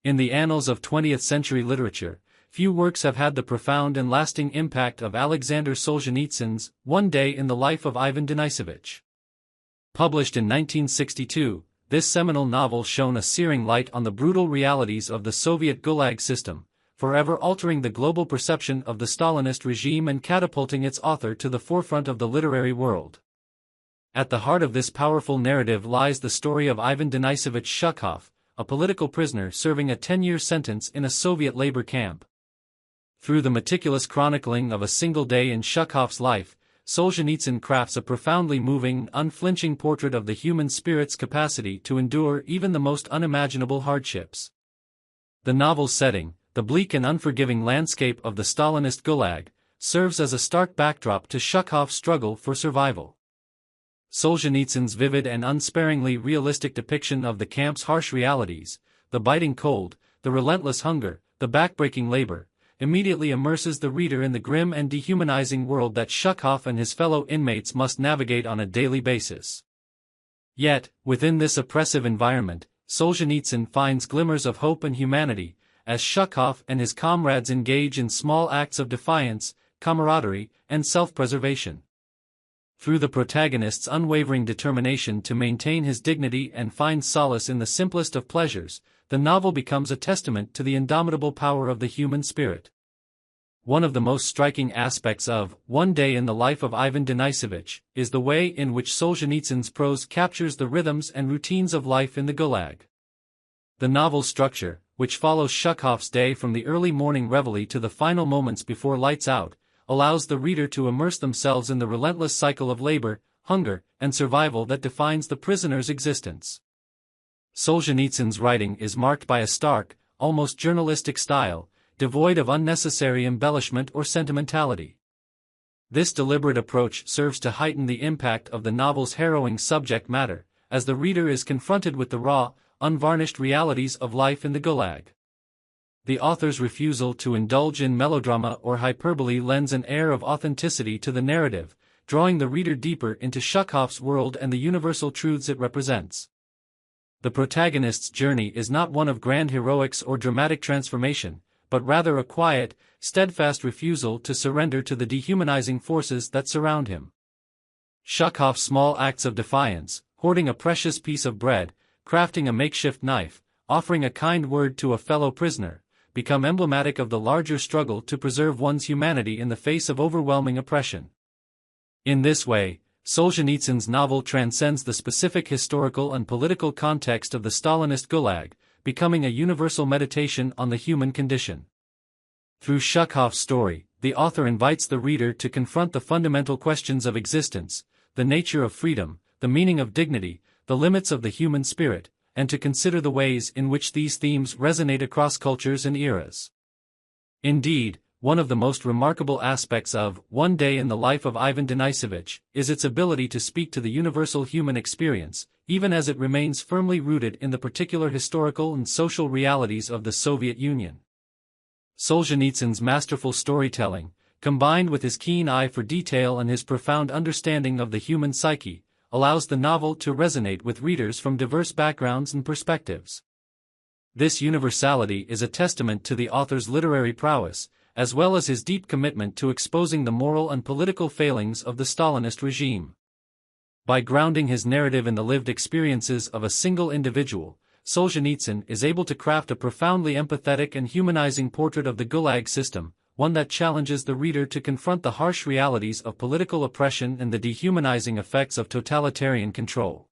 In the annals of 20th-century literature, few works have had the profound and lasting impact of Aleksandr Solzhenitsyn's One Day in the Life of Ivan Denisovich. Published in 1962, this seminal novel shone a searing light on the brutal realities of the Soviet Gulag system, forever altering the global perception of the Stalinist regime and catapulting its author to the forefront of the literary world. At the heart of this powerful narrative lies the story of Ivan Denisovich Shukhov, a political prisoner serving a 10-year sentence in a Soviet labor camp. Through the meticulous chronicling of a single day in Shukhov's life, Solzhenitsyn crafts a profoundly moving, unflinching portrait of the human spirit's capacity to endure even the most unimaginable hardships. The novel's setting, the bleak and unforgiving landscape of the Stalinist Gulag, serves as a stark backdrop to Shukhov's struggle for survival. Solzhenitsyn's vivid and unsparingly realistic depiction of the camp's harsh realities, the biting cold, the relentless hunger, the backbreaking labor, immediately immerses the reader in the grim and dehumanizing world that Shukhov and his fellow inmates must navigate on a daily basis. Yet, within this oppressive environment, Solzhenitsyn finds glimmers of hope and humanity, as Shukhov and his comrades engage in small acts of defiance, camaraderie, and self-preservation. Through the protagonist's unwavering determination to maintain his dignity and find solace in the simplest of pleasures, the novel becomes a testament to the indomitable power of the human spirit. One of the most striking aspects of One Day in the Life of Ivan Denisovich is the way in which Solzhenitsyn's prose captures the rhythms and routines of life in the Gulag. The novel's structure, which follows Shukhov's day from the early morning reveille to the final moments before lights out, allows the reader to immerse themselves in the relentless cycle of labor, hunger, and survival that defines the prisoner's existence. Solzhenitsyn's writing is marked by a stark, almost journalistic style, devoid of unnecessary embellishment or sentimentality. This deliberate approach serves to heighten the impact of the novel's harrowing subject matter, as the reader is confronted with the raw, unvarnished realities of life in the Gulag. The author's refusal to indulge in melodrama or hyperbole lends an air of authenticity to the narrative, drawing the reader deeper into Shukhov's world and the universal truths it represents. The protagonist's journey is not one of grand heroics or dramatic transformation, but rather a quiet, steadfast refusal to surrender to the dehumanizing forces that surround him. Shukhov's small acts of defiance, hoarding a precious piece of bread, crafting a makeshift knife, offering a kind word to a fellow prisoner, become emblematic of the larger struggle to preserve one's humanity in the face of overwhelming oppression. In this way, Solzhenitsyn's novel transcends the specific historical and political context of the Stalinist Gulag, becoming a universal meditation on the human condition. Through Shukhov's story, the author invites the reader to confront the fundamental questions of existence, the nature of freedom, the meaning of dignity, the limits of the human spirit, and to consider the ways in which these themes resonate across cultures and eras. Indeed, one of the most remarkable aspects of One Day in the Life of Ivan Denisovich is its ability to speak to the universal human experience, even as it remains firmly rooted in the particular historical and social realities of the Soviet Union. Solzhenitsyn's masterful storytelling, combined with his keen eye for detail and his profound understanding of the human psyche, allows the novel to resonate with readers from diverse backgrounds and perspectives. This universality is a testament to the author's literary prowess, as well as his deep commitment to exposing the moral and political failings of the Stalinist regime. By grounding his narrative in the lived experiences of a single individual, Solzhenitsyn is able to craft a profoundly empathetic and humanizing portrait of the Gulag system, one that challenges the reader to confront the harsh realities of political oppression and the dehumanizing effects of totalitarian control.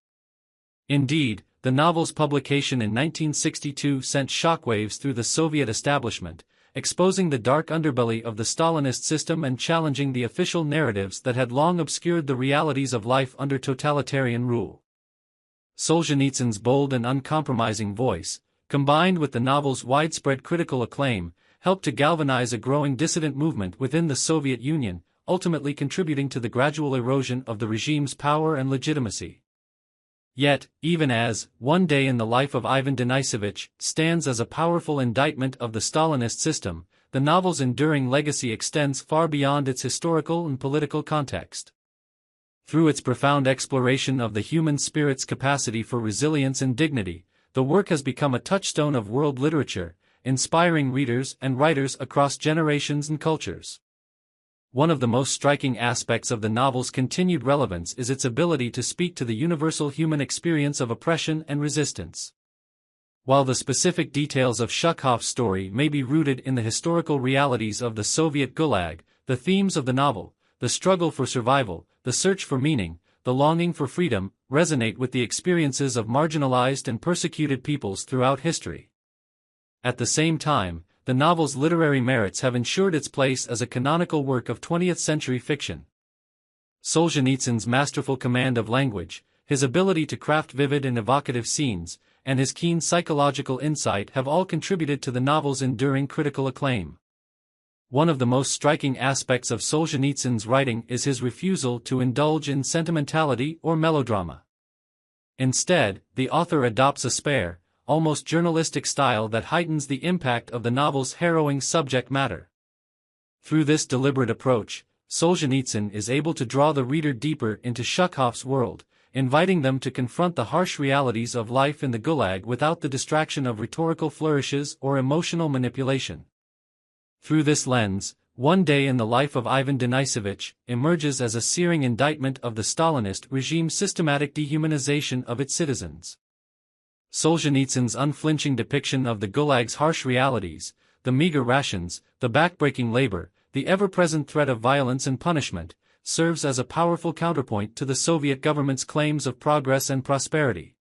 Indeed, the novel's publication in 1962 sent shockwaves through the Soviet establishment, exposing the dark underbelly of the Stalinist system and challenging the official narratives that had long obscured the realities of life under totalitarian rule. Solzhenitsyn's bold and uncompromising voice, combined with the novel's widespread critical acclaim, helped to galvanize a growing dissident movement within the Soviet Union, ultimately contributing to the gradual erosion of the regime's power and legitimacy. Yet, even as One Day in the Life of Ivan Denisovich stands as a powerful indictment of the Stalinist system, the novel's enduring legacy extends far beyond its historical and political context. Through its profound exploration of the human spirit's capacity for resilience and dignity, the work has become a touchstone of world literature, inspiring readers and writers across generations and cultures. One of the most striking aspects of the novel's continued relevance is its ability to speak to the universal human experience of oppression and resistance. While the specific details of Shukhov's story may be rooted in the historical realities of the Soviet Gulag, the themes of the novel, the struggle for survival, the search for meaning, the longing for freedom, resonate with the experiences of marginalized and persecuted peoples throughout history. At the same time, the novel's literary merits have ensured its place as a canonical work of 20th-century fiction. Solzhenitsyn's masterful command of language, his ability to craft vivid and evocative scenes, and his keen psychological insight have all contributed to the novel's enduring critical acclaim. One of the most striking aspects of Solzhenitsyn's writing is his refusal to indulge in sentimentality or melodrama. Instead, the author adopts a spare, almost journalistic style that heightens the impact of the novel's harrowing subject matter. Through this deliberate approach, Solzhenitsyn is able to draw the reader deeper into Shukhov's world, inviting them to confront the harsh realities of life in the Gulag without the distraction of rhetorical flourishes or emotional manipulation. Through this lens, One Day in the Life of Ivan Denisovich emerges as a searing indictment of the Stalinist regime's systematic dehumanization of its citizens. Solzhenitsyn's unflinching depiction of the Gulag's harsh realities, the meager rations, the backbreaking labor, the ever-present threat of violence and punishment, serves as a powerful counterpoint to the Soviet government's claims of progress and prosperity.